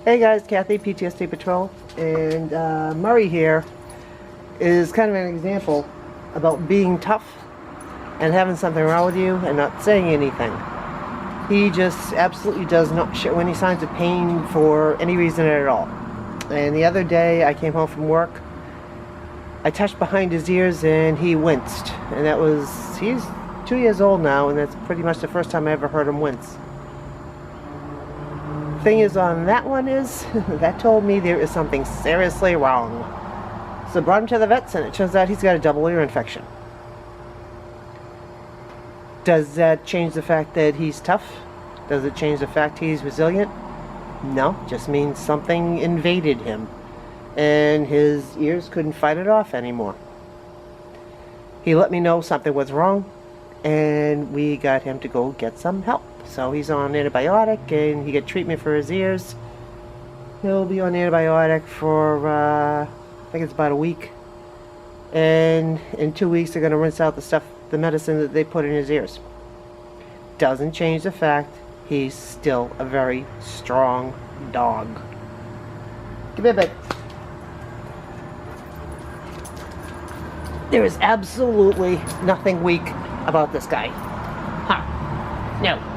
Hey guys, Kathy, PTSD Patrol, and Murray here is kind of an example about being tough and having something wrong with you and not saying anything. He just absolutely does not show any signs of pain for any reason at all. And the other day I came home from work, I touched behind his ears and he winced. And he's 2 years old now, and that's pretty much the first time I ever heard him wince. Thing is on that one is that told me there is something seriously wrong. So I brought him to the vets, and it turns out he's got a double ear infection. Does that change the fact that he's tough? Does it change the fact he's resilient? No, just means something invaded him and his ears couldn't fight it off anymore. He let me know something was wrong, and we got him to go get some help. So he's on antibiotic, and he got treatment for his ears. He'll be on antibiotic for, I think it's about a week. And in 2 weeks, they're going to rinse out the medicine that they put in his ears. Doesn't change the fact he's still a very strong dog. Give me a bit. There is absolutely nothing weak about this guy. No.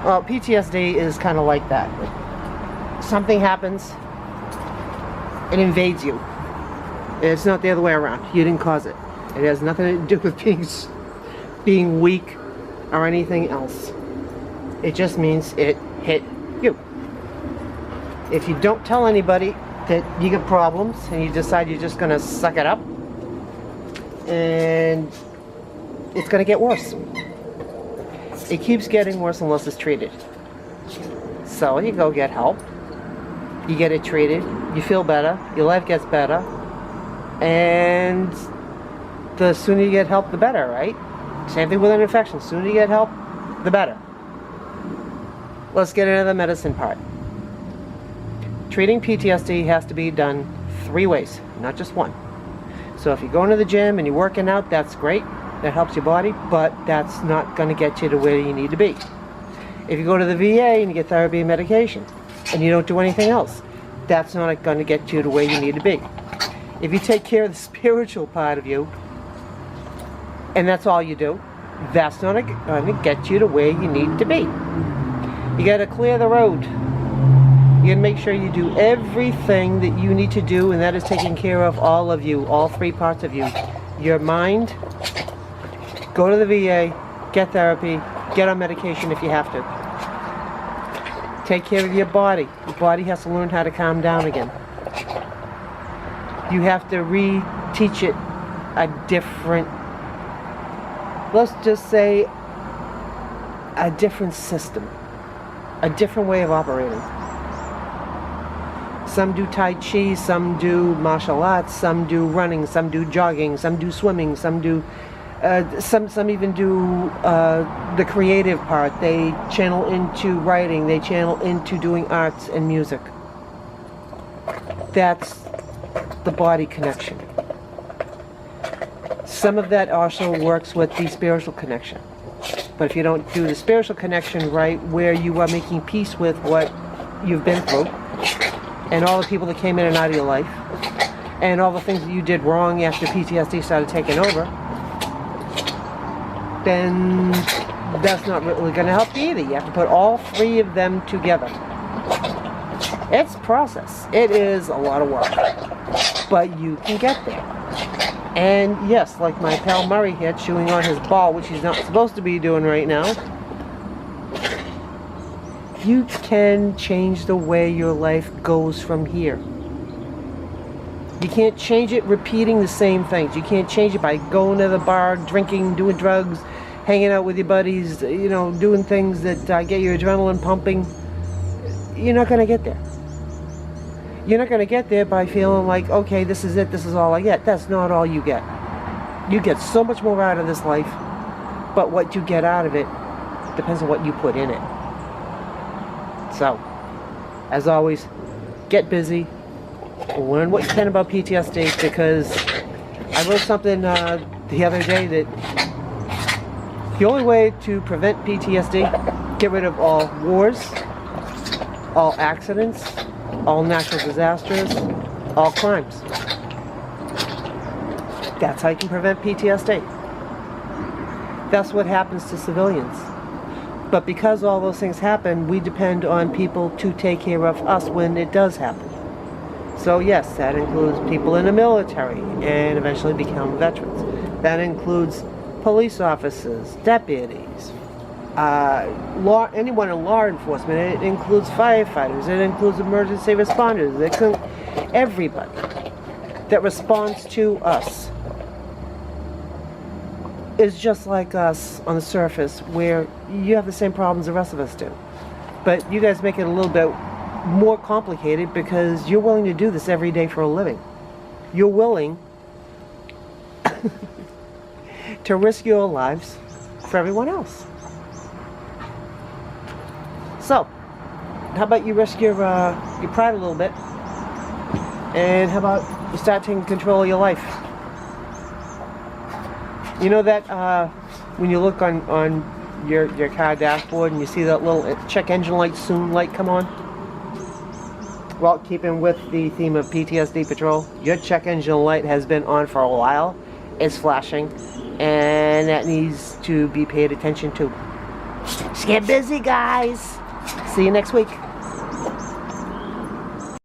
Well, PTSD is kind of like that. Something happens, it invades you. It's not the other way around. You didn't cause it. It has nothing to do with being weak or anything else. It just means it hit you. If you don't tell anybody that you got problems and you decide you're just going to suck it up, and it's going to get worse. It keeps getting worse unless it's treated. So you go get help, you get it treated, you feel better, your life gets better, and the sooner you get help, the better, right? Same thing with an infection. The sooner you get help, the better. Let's get into the medicine part. Treating PTSD has to be done 3 ways, not just one. So if you're going to the gym and you're working out, that's great. That helps your body, but that's not going to get you to where you need to be. If you go to the VA and you get therapy and medication, and you don't do anything else, that's not going to get you to where you need to be. If you take care of the spiritual part of you, and that's all you do, that's not going to get you to where you need to be. You got to clear the road. You got to make sure you do everything that you need to do, and that is taking care of all of you, all 3 parts of you. Your mind, go to the VA, get therapy, get on medication if you have to. Take care of your body. Your body has to learn how to calm down again. You have to re-teach it a different, let's just say, a different system, a different way of operating. Some do Tai Chi, some do martial arts, some do running, some do jogging, some do swimming, some do some even do the creative part. They channel into writing, they channel into doing arts and music. That's the body connection. Some of that also works with the spiritual connection. But if you don't do the spiritual connection right, where you are making peace with what you've been through, and all the people that came in and out of your life, and all the things that you did wrong after PTSD started taking over, then that's not really going to help you either. You have to put all 3 of them together. It's a process. It is a lot of work. But you can get there. And yes, like my pal Murray here chewing on his ball, which he's not supposed to be doing right now, you can change the way your life goes from here. You can't change it repeating the same things. You can't change it by going to the bar, drinking, doing drugs, hanging out with your buddies, doing things that get your adrenaline pumping. You're not going to get there. You're not going to get there by feeling like, okay, this is it, this is all I get. That's not all you get. You get so much more out of this life, but what you get out of it depends on what you put in it. So, as always, get busy, learn what you can about PTSD, because I wrote something the other day that the only way to prevent PTSD, get rid of all wars, all accidents, all natural disasters, all crimes. That's how you can prevent PTSD. That's what happens to civilians. But because all those things happen, we depend on people to take care of us when it does happen. So yes, that includes people in the military and eventually become veterans. That includes police officers, deputies, anyone in law enforcement. It includes firefighters. It includes emergency responders. It includes everybody that responds to us is just like us on the surface, where you have the same problems the rest of us do. But you guys make it a little bit more complicated because you're willing to do this every day for a living. You're willing to risk your lives for everyone else. So, how about you risk your pride a little bit, and how about you start taking control of your life? You know that when you look on your car dashboard and you see that little check engine light soon light come on? Well, keeping with the theme of PTSD patrol, your check engine light has been on for a while. It's flashing, and that needs to be paid attention to. Just get busy, guys. See you next week.